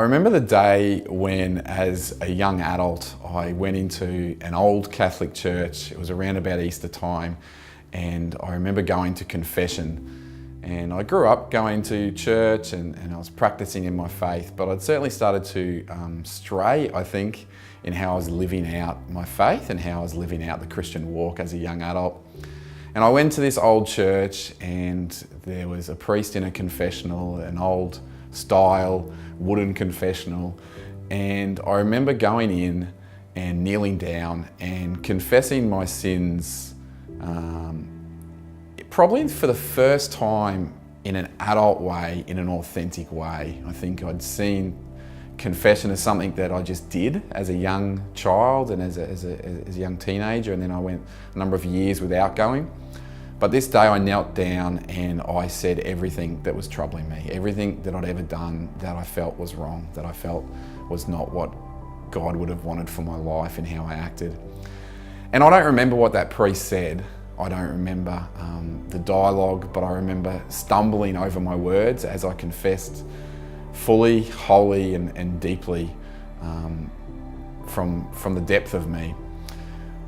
remember the day when, as a young adult, I went into an old Catholic church. It was around about Easter time, and I remember going to confession. And I grew up going to church and I was practicing in my faith, but I'd certainly started to stray, I think, in how I was living out my faith and how I was living out the Christian walk as a young adult. And I went to this old church, and there was a priest in a confessional, an old style wooden confessional, and I remember going in and kneeling down and confessing my sins, probably for the first time in an adult way, in an authentic way. I think I'd seen confession as something that I just did as a young child and as a young teenager, and then I went a number of years without going. But this day I knelt down and I said everything that was troubling me, everything that I'd ever done that I felt was wrong, that I felt was not what God would have wanted for my life and how I acted. And I don't remember what that priest said. I don't remember the dialogue, but I remember stumbling over my words as I confessed fully, wholly and deeply from the depth of me.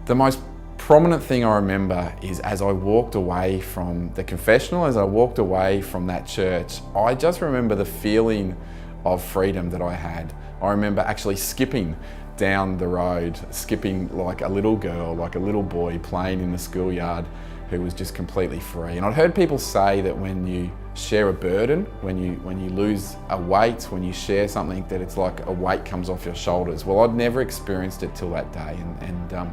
The most prominent thing I remember is as I walked away from the confessional, as I walked away from that church, I just remember the feeling of freedom that I had. I remember actually skipping down the road, skipping like a little girl, like a little boy playing in the schoolyard who was just completely free. And I'd heard people say that when you share a burden, when you lose a weight, when you share something, that it's like a weight comes off your shoulders. Well, I'd never experienced it till that day, and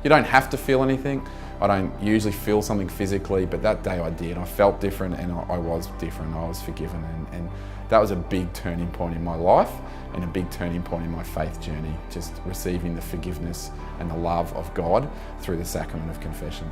you don't have to feel anything. I don't usually feel something physically, but that day I did. I felt different, and I was different. I was forgiven, and that was a big turning point in my life and a big turning point in my faith journey, just receiving the forgiveness and the love of God through the sacrament of confession.